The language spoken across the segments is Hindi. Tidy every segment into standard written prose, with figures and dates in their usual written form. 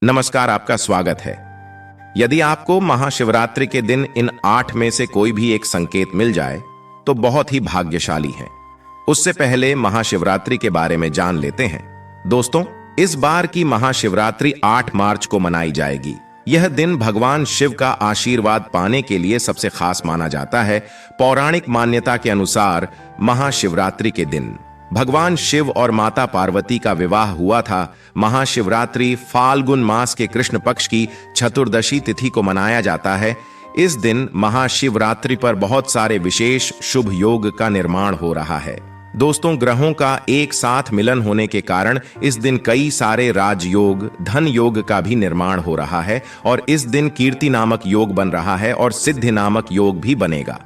नमस्कार, आपका स्वागत है। यदि आपको महाशिवरात्रि के दिन इन 8 में से कोई भी एक संकेत मिल जाए तो बहुत ही भाग्यशाली हैं। उससे पहले महाशिवरात्रि के बारे में जान लेते हैं। दोस्तों, इस बार की महाशिवरात्रि 8 मार्च को मनाई जाएगी। यह दिन भगवान शिव का आशीर्वाद पाने के लिए सबसे खास माना जाता है। पौराणिक मान्यता के अनुसार महाशिवरात्रि के दिन भगवान शिव और माता पार्वती का विवाह हुआ था। महाशिवरात्रि फाल्गुन मास के कृष्ण पक्ष की चतुर्दशी तिथि को मनाया जाता है। इस दिन महाशिवरात्रि पर बहुत सारे विशेष शुभ योग का निर्माण हो रहा है। दोस्तों, ग्रहों का एक साथ मिलन होने के कारण इस दिन कई सारे राजयोग, धन योग का भी निर्माण हो रहा है और इस दिन कीर्ति नामक योग बन रहा है और सिद्धि नामक योग भी बनेगा।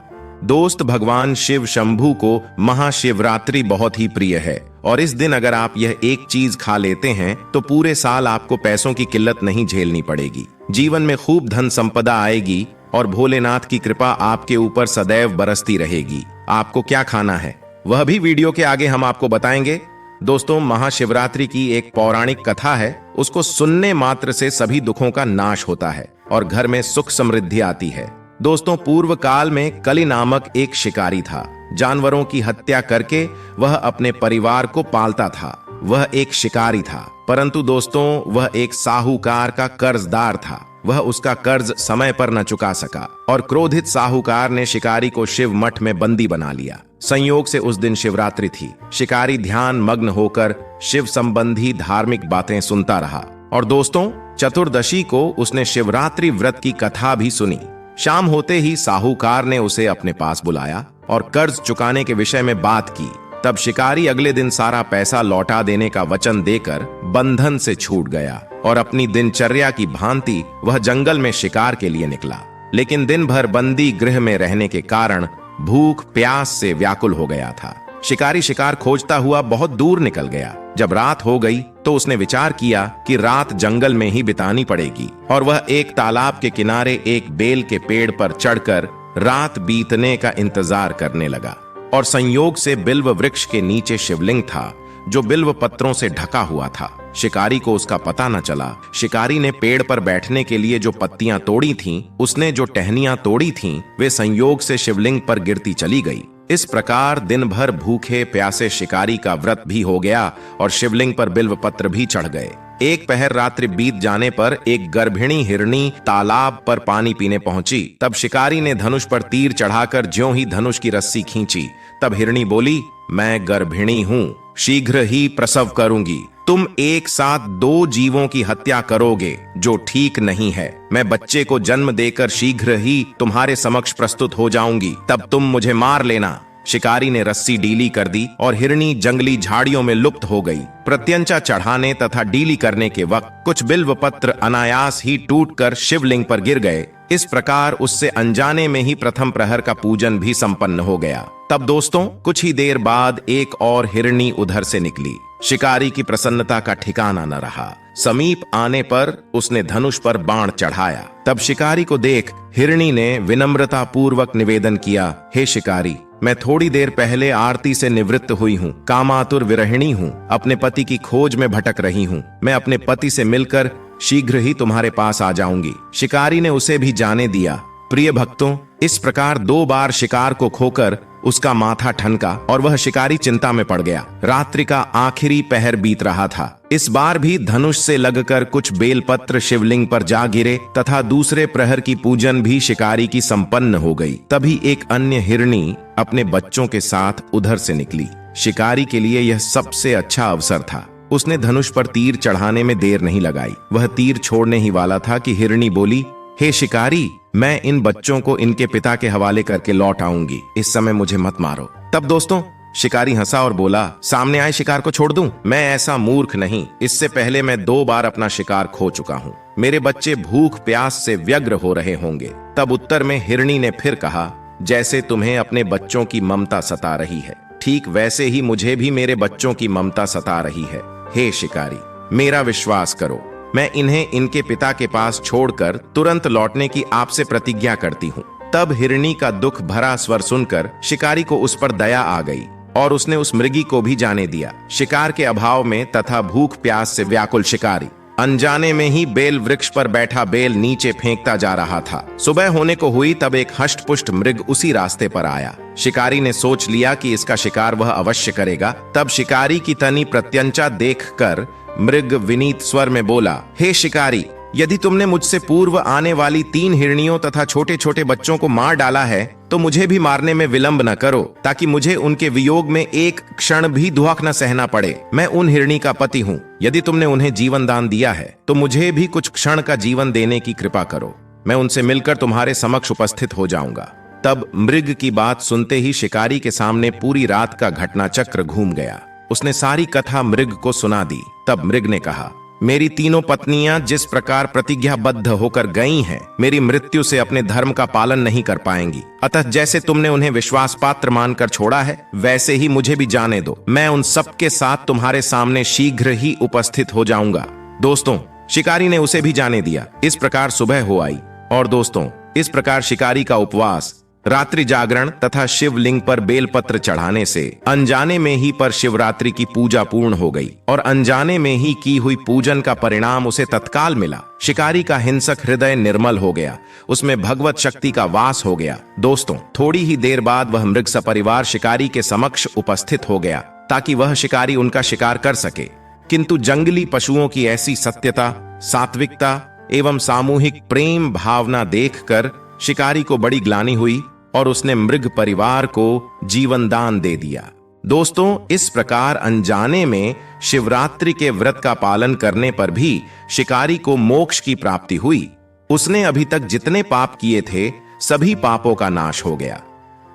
दोस्त, भगवान शिव शंभू को महाशिवरात्रि बहुत ही प्रिय है और इस दिन अगर आप यह एक चीज खा लेते हैं तो पूरे साल आपको पैसों की किल्लत नहीं झेलनी पड़ेगी। जीवन में खूब धन संपदा आएगी और भोलेनाथ की कृपा आपके ऊपर सदैव बरसती रहेगी। आपको क्या खाना है वह भी वीडियो के आगे हम आपको बताएंगे। दोस्तों, महाशिवरात्रि की एक पौराणिक कथा है। उसको सुनने मात्र से सभी दुखों का नाश होता है और घर में सुख समृद्धि आती है। दोस्तों, पूर्व काल में कली नामक एक शिकारी था। जानवरों की हत्या करके वह अपने परिवार को पालता था। वह एक शिकारी था, परंतु दोस्तों वह एक साहूकार का कर्जदार था। वह उसका कर्ज समय पर न चुका सका और क्रोधित साहूकार ने शिकारी को शिव मठ में बंदी बना लिया। संयोग से उस दिन शिवरात्रि थी। शिकारी ध्यान मग्न होकर शिव संबंधी धार्मिक बातें सुनता रहा और दोस्तों चतुर्दशी को उसने शिवरात्रि व्रत की कथा भी सुनी। शाम होते ही साहूकार ने उसे अपने पास बुलाया और कर्ज चुकाने के विषय में बात की। तब शिकारी अगले दिन सारा पैसा लौटा देने का वचन देकर बंधन से छूट गया और अपनी दिनचर्या की भांति वह जंगल में शिकार के लिए निकला। लेकिन दिन भर बंदी गृह में रहने के कारण भूख प्यास से व्याकुल हो गया था। शिकारी शिकार खोजता हुआ बहुत दूर निकल गया। जब रात हो गई तो उसने विचार किया कि रात जंगल में ही बितानी पड़ेगी और वह एक तालाब के किनारे एक बेल के पेड़ पर चढ़कर रात बीतने का इंतजार करने लगा। और संयोग से बिल्व वृक्ष के नीचे शिवलिंग था जो बिल्व पत्रों से ढका हुआ था। शिकारी को उसका पता न चला। शिकारी ने पेड़ पर बैठने के लिए जो पत्तियां तोड़ी थीं, उसने जो टहनियां तोड़ी थीं, वे संयोग से शिवलिंग पर गिरती चली गई। इस प्रकार दिन भर भूखे प्यासे शिकारी का व्रत भी हो गया और शिवलिंग पर बिल्व पत्र भी चढ़ गए। एक पहर रात्रि बीत जाने पर एक गर्भिणी हिरनी तालाब पर पानी पीने पहुंची। तब शिकारी ने धनुष पर तीर चढ़ाकर ज्यों ही धनुष की रस्सी खींची, तब हिरनी बोली, मैं गर्भिणी हूँ, शीघ्र ही प्रसव करूंगी। तुम एक साथ 2 जीवों की हत्या करोगे जो ठीक नहीं है। मैं बच्चे को जन्म देकर शीघ्र ही तुम्हारे समक्ष प्रस्तुत हो जाऊंगी, तब तुम मुझे मार लेना। शिकारी ने रस्सी डीली कर दी और हिरनी जंगली झाड़ियों में लुप्त हो गई। प्रत्यंचा चढ़ाने तथा डीली करने के वक्त कुछ बिल्व पत्र अनायास ही टूटकर शिवलिंग पर गिर गए। इस प्रकार उससे अनजाने में ही प्रथम प्रहर का पूजन भी संपन्न हो गया। तब दोस्तों कुछ ही देर बाद एक और हिरनी उधर से निकली। शिकारी की प्रसन्नता का ठिकाना न रहा। समीप आने पर उसने धनुष पर बाण चढ़ाया। तब शिकारी को देख हिरनी ने विनम्रता पूर्वक निवेदन किया, हे शिकारी, मैं थोड़ी देर पहले आरती से निवृत्त हुई हूँ। कामातुर विरहिणी हूँ। अपने पति की खोज में भटक रही हूँ। मैं अपने पति से मिलकर शीघ्र ही तुम्हारे पास आ जाऊंगी। शिकारी ने उसे भी जाने दिया। प्रिय भक्तों, इस प्रकार 2 बार शिकार को खोकर उसका माथा ठनका और वह शिकारी चिंता में पड़ गया। रात्रि का आखिरी पहर बीत रहा था। इस बार भी धनुष से लगकर कुछ बेलपत्र शिवलिंग पर जा गिरे तथा दूसरे प्रहर की पूजन भी शिकारी की संपन्न हो गई। तभी एक अन्य हिरनी अपने बच्चों के साथ उधर से निकली। शिकारी के लिए यह सबसे अच्छा अवसर था। उसने धनुष पर तीर चढ़ाने में देर नहीं लगाई। वह तीर छोड़ने ही वाला था कि हिरनी बोली, हे शिकारी, मैं इन बच्चों को इनके पिता के हवाले करके लौट आऊंगी। इस समय मुझे मत मारो। तब दोस्तों शिकारी हंसा और बोला, सामने आए शिकार को छोड़ दूं? मैं ऐसा मूर्ख नहीं। इससे पहले मैं 2 बार अपना शिकार खो चुका हूँ। मेरे बच्चे भूख प्यास से व्यग्र हो रहे होंगे। तब उत्तर में हिरनी ने फिर कहा, जैसे तुम्हें अपने बच्चों की ममता सता रही है, ठीक वैसे ही मुझे भी मेरे बच्चों की ममता सता रही है। हे शिकारी, मेरा विश्वास करो, मैं इन्हें इनके पिता के पास छोड़कर तुरंत लौटने की आपसे प्रतिज्ञा करती हूँ। तब हिरनी का दुख भरा स्वर सुनकर शिकारी को उस पर दया आ गई और उसने उस मृगी को भी जाने दिया। शिकार के अभाव में तथा भूख प्यास से व्याकुल शिकारी अनजाने में ही बेल वृक्ष पर बैठा बेल नीचे फेंकता जा रहा था। सुबह होने को हुई तब एक हष्टपुष्ट मृग उसी रास्ते पर आया। शिकारी ने सोच लिया कि इसका शिकार वह अवश्य करेगा। तब शिकारी की तनी प्रत्यंचा देखकर मृग विनीत स्वर में बोला, हे शिकारी, यदि तुमने मुझसे पूर्व आने वाली 3 हिरनियों तथा छोटे छोटे बच्चों को मार डाला है तो मुझे भी मारने में विलंब न करो, ताकि मुझे उनके वियोग में एक क्षण भी दुख न सहना पड़े। मैं उन हिरणी का पति हूँ। यदि तुमने उन्हें जीवन दान दिया है तो मुझे भी कुछ क्षण का जीवन देने की कृपा करो। मैं उनसे मिलकर तुम्हारे समक्ष उपस्थित हो जाऊंगा। तब मृग की बात सुनते ही शिकारी के सामने पूरी रात का घटनाचक्र घूम गया। उसने सारी कथा मृग को सुना दी। तब मृग ने कहा, मेरी तीनों पत्नियां जिस प्रकार प्रतिज्ञाबद्ध होकर गई हैं, मेरी मृत्यु से अपने धर्म का पालन नहीं कर पाएंगी। अतः जैसे तुमने उन्हें विश्वास पात्र मानकर छोड़ा है, वैसे ही मुझे भी जाने दो। मैं उन सब के साथ तुम्हारे सामने शीघ्र ही उपस्थित हो जाऊंगा। दोस्तों, शिकारी ने उसे भी जाने दिया। इस प्रकार सुबह हो आई। और दोस्तों, इस प्रकार शिकारी का उपवास, रात्रि जागरण तथा शिवलिंग पर बेलपत्र चढ़ाने से अनजाने में ही पर शिवरात्रि की पूजा पूर्ण हो गई और अनजाने में ही की हुई पूजन का परिणाम उसे तत्काल मिला। शिकारी का हिंसक हृदय निर्मल हो गया, उसमें भगवत शक्ति का वास हो गया। दोस्तों, थोड़ी ही देर बाद वह मृग सपरिवार शिकारी के समक्ष उपस्थित हो गया ताकि वह शिकारी उनका शिकार कर सके। किंतु जंगली पशुओं की ऐसी सत्यता, सात्विकता एवं सामूहिक प्रेम भावना देखकर शिकारी को बड़ी ग्लानि हुई और उसने मृग परिवार को जीवन दान दे दिया। दोस्तों, इस प्रकार अनजाने में शिवरात्रि के व्रत का पालन करने पर भी शिकारी को मोक्ष की प्राप्ति हुई। उसने अभी तक जितने पाप किए थे, सभी पापों का नाश हो गया।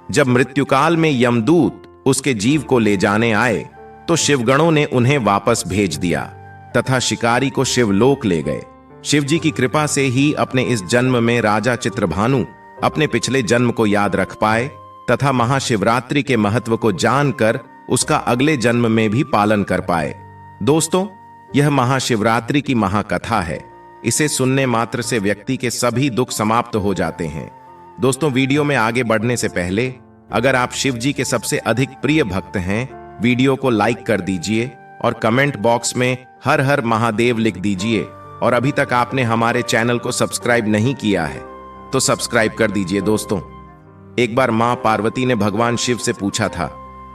जब मृत्युकाल में यमदूत उसके जीव को ले जाने आए तो शिवगणों ने उन्हें वापस भेज दिया तथा शिकारी को शिवलोक ले गए। शिवजी की कृपा से ही अपने इस जन्म में राजा चित्रभानु अपने पिछले जन्म को याद रख पाए तथा महाशिवरात्रि के महत्व को जानकर उसका अगले जन्म में भी पालन कर पाए। दोस्तों, यह महाशिवरात्रि की महाकथा है। इसे सुनने मात्र से व्यक्ति के सभी दुख समाप्त हो जाते हैं। दोस्तों, वीडियो में आगे बढ़ने से पहले अगर आप शिवजी के सबसे अधिक प्रिय भक्त हैं, वीडियो को लाइक कर दीजिए और कमेंट बॉक्स में हर हर महादेव लिख दीजिए। और अभी तक आपने हमारे चैनल को सब्सक्राइब नहीं किया है तो सब्सक्राइब कर दीजिए। दोस्तों, एक बार मां पार्वती ने भगवान शिव से पूछा था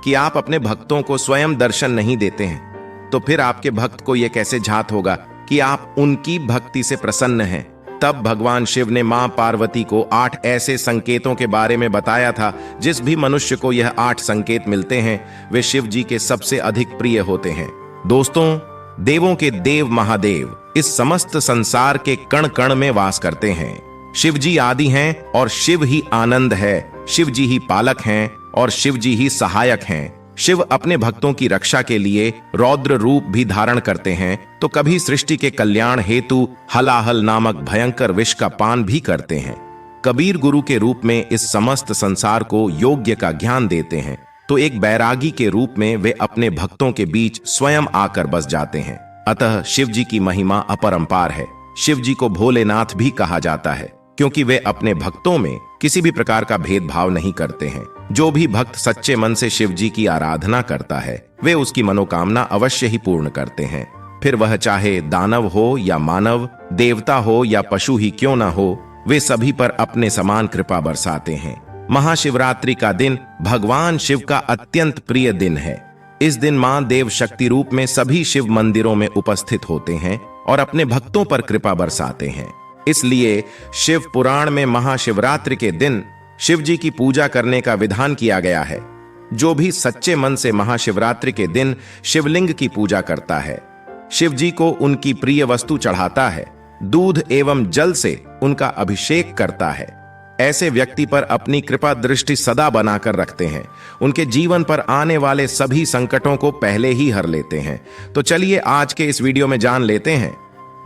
कि आप अपने भक्तों को स्वयं दर्शन नहीं देते हैं, तो फिर आपके भक्त को यह कैसे झात होगा कि आप उनकी भक्ति से प्रसन्न हैं। तब भगवान शिव ने मां पार्वती को 8 ऐसे संकेतों के बारे में बताया था। जिस भी मनुष्य को यह 8 संकेत मिलते हैं, वे शिव जी के सबसे अधिक प्रिय होते हैं। दोस्तों, देवों के देव महादेव इस समस्त संसार के कण कण में वास करते हैं। शिव जी आदि हैं और शिव ही आनंद है। शिव जी ही पालक हैं और शिव जी ही सहायक हैं। शिव अपने भक्तों की रक्षा के लिए रौद्र रूप भी धारण करते हैं, तो कभी सृष्टि के कल्याण हेतु हलाहल नामक भयंकर विष का पान भी करते हैं। कबीर गुरु के रूप में इस समस्त संसार को योग्य का ज्ञान देते हैं, तो एक बैरागी के रूप में वे अपने भक्तों के बीच स्वयं आकर बस जाते हैं। अतः शिव जी की महिमा अपरंपार है। शिव जी को भोलेनाथ भी कहा जाता है, क्योंकि वे अपने भक्तों में किसी भी प्रकार का भेदभाव नहीं करते हैं। जो भी भक्त सच्चे मन से शिव जी की आराधना करता है, वे उसकी मनोकामना अवश्य ही पूर्ण करते हैं। फिर वह चाहे दानव हो या मानव, देवता हो या पशु ही क्यों न हो, वे सभी पर अपने समान कृपा बरसाते हैं। महाशिवरात्रि का दिन भगवान शिव का अत्यंत प्रिय दिन है। इस दिन मां देव शक्ति रूप में सभी शिव मंदिरों में उपस्थित होते हैं और अपने भक्तों पर कृपा बरसाते हैं। इसलिए शिव पुराण में महाशिवरात्रि के दिन शिव जी की पूजा करने का विधान किया गया है। जो भी सच्चे मन से महाशिवरात्रि के दिन शिवलिंग की पूजा करता है, शिव जी को उनकी प्रिय वस्तु चढ़ाता है, दूध एवं जल से उनका अभिषेक करता है, ऐसे व्यक्ति पर अपनी कृपा दृष्टि सदा बनाकर रखते हैं। उनके जीवन पर आने वाले सभी संकटों को पहले ही हर लेते हैं। तो चलिए आज के इस वीडियो में जान लेते हैं,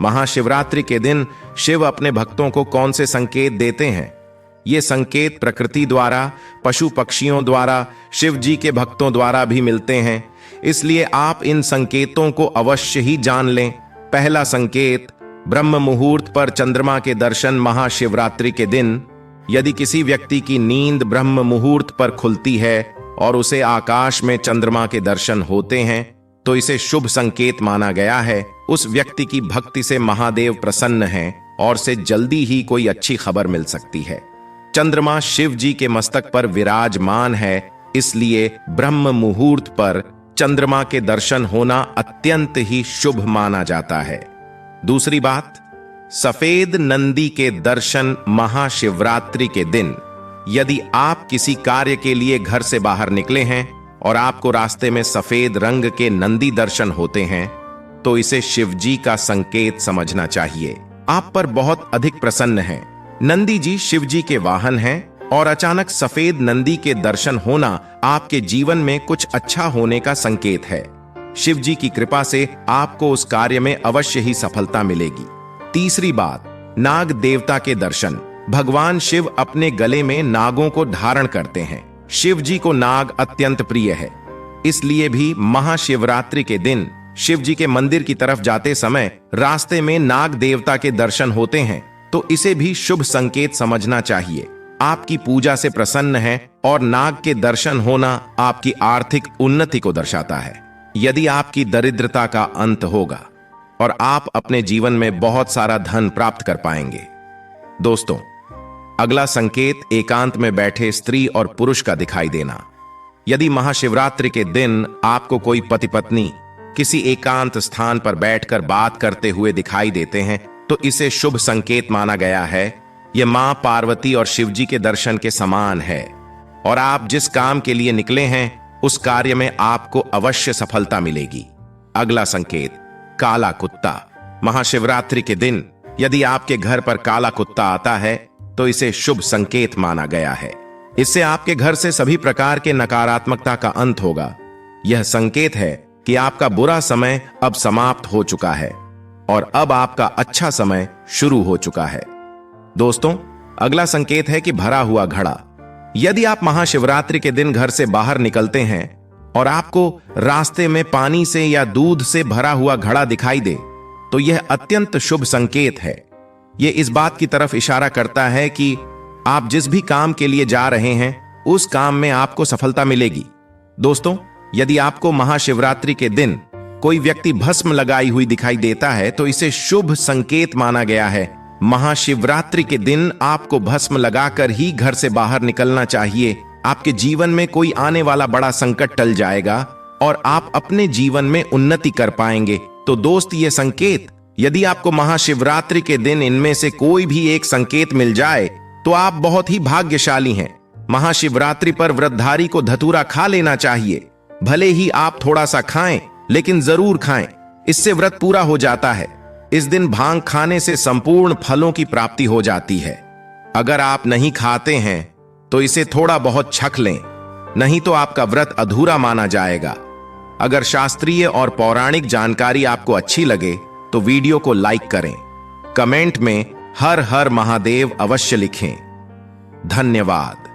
महाशिवरात्रि के दिन शिव अपने भक्तों को कौन से संकेत देते हैं। ये संकेत प्रकृति द्वारा, पशु पक्षियों द्वारा, शिव जी के भक्तों द्वारा भी मिलते हैं। इसलिए आप इन संकेतों को अवश्य ही जान लें। पहला संकेत, ब्रह्म मुहूर्त पर चंद्रमा के दर्शन महाशिवरात्रि के दिन। यदि किसी व्यक्ति की नींद ब्रह्म मुहूर्त पर खुलती है और उसे आकाश में चंद्रमा के दर्शन होते हैं, तो इसे शुभ संकेत माना गया है। उस व्यक्ति की भक्ति से महादेव प्रसन्न हैं और से जल्दी ही कोई अच्छी खबर मिल सकती है। चंद्रमा शिव जी के मस्तक पर विराजमान है, इसलिए ब्रह्म मुहूर्त पर चंद्रमा के दर्शन होना अत्यंत ही शुभ माना जाता है। दूसरी बात, सफेद नंदी के दर्शन महाशिवरात्रि के दिन यदि आप किसी कार्य के लिए घर से बाहर निकले हैं और आपको रास्ते में सफेद रंग के नंदी दर्शन होते हैं, तो इसे शिवजी का संकेत समझना चाहिए। आप पर बहुत अधिक प्रसन्न हैं। नंदी जी शिवजी के वाहन हैं और अचानक सफेद नंदी के दर्शन होना आपके जीवन में कुछ अच्छा होने का संकेत है। शिवजी की कृपा से आपको उस कार्य में अवश्य ही सफलता मिलेगी। तीसरी बात, नाग देवता के दर्शन। भगवान शिव अपने गले में नागों को धारण करते हैं। शिव जी को नाग अत्यंत प्रिय है, इसलिए भी महाशिवरात्रि के दिन शिव जी के मंदिर की तरफ जाते समय रास्ते में नाग देवता के दर्शन होते हैं, तो इसे भी शुभ संकेत समझना चाहिए। आपकी पूजा से प्रसन्न है और नाग के दर्शन होना आपकी आर्थिक उन्नति को दर्शाता है। यदि आपकी दरिद्रता का अंत होगा और आप अपने जीवन में बहुत सारा धन प्राप्त कर पाएंगे। दोस्तों, अगला संकेत एकांत में बैठे स्त्री और पुरुष का दिखाई देना। यदि महाशिवरात्रि के दिन आपको कोई पति पत्नी किसी एकांत स्थान पर बैठकर बात करते हुए दिखाई देते हैं, तो इसे शुभ संकेत माना गया है। यह मां पार्वती और शिवजी के दर्शन के समान है और आप जिस काम के लिए निकले हैं उस कार्य में आपको अवश्य सफलता मिलेगी। अगला संकेत, काला कुत्ता। महाशिवरात्रि के दिन यदि आपके घर पर काला कुत्ता आता है तो इसे शुभ संकेत माना गया है। इससे आपके घर से सभी प्रकार के नकारात्मकता का अंत होगा। यह संकेत है कि आपका बुरा समय अब समाप्त हो चुका है और अब आपका अच्छा समय शुरू हो चुका है। दोस्तों, अगला संकेत है कि भरा हुआ घड़ा। यदि आप महाशिवरात्रि के दिन घर से बाहर निकलते हैं और आपको रास्ते में पानी से या दूध से भरा हुआ घड़ा दिखाई दे, तो यह अत्यंत शुभ संकेत है। यह इस बात की तरफ इशारा करता है कि आप जिस भी काम के लिए जा रहे हैं उस काम में आपको सफलता मिलेगी। दोस्तों, यदि आपको महाशिवरात्रि के दिन कोई व्यक्ति भस्म लगाई हुई दिखाई देता है तो इसे शुभ संकेत माना गया है। महाशिवरात्रि के दिन आपको भस्म लगाकर ही घर से बाहर निकलना चाहिए। आपके जीवन में कोई आने वाला बड़ा संकट टल जाएगा और आप अपने जीवन में उन्नति कर पाएंगे। तो दोस्त, ये संकेत, यदि आपको महाशिवरात्रि के दिन इनमें से कोई भी एक संकेत मिल जाए तो आप बहुत ही भाग्यशाली हैं। महाशिवरात्रि पर व्रतधारी को धतूरा खा लेना चाहिए। भले ही आप थोड़ा सा खाएं, लेकिन जरूर खाएं, इससे व्रत पूरा हो जाता है। इस दिन भांग खाने से संपूर्ण फलों की प्राप्ति हो जाती है। अगर आप नहीं खाते हैं तो इसे थोड़ा बहुत छक लें, नहीं तो आपका व्रत अधूरा माना जाएगा। अगर शास्त्रीय और पौराणिक जानकारी आपको अच्छी लगे तो वीडियो को लाइक करें। कमेंट में हर हर महादेव अवश्य लिखें। धन्यवाद।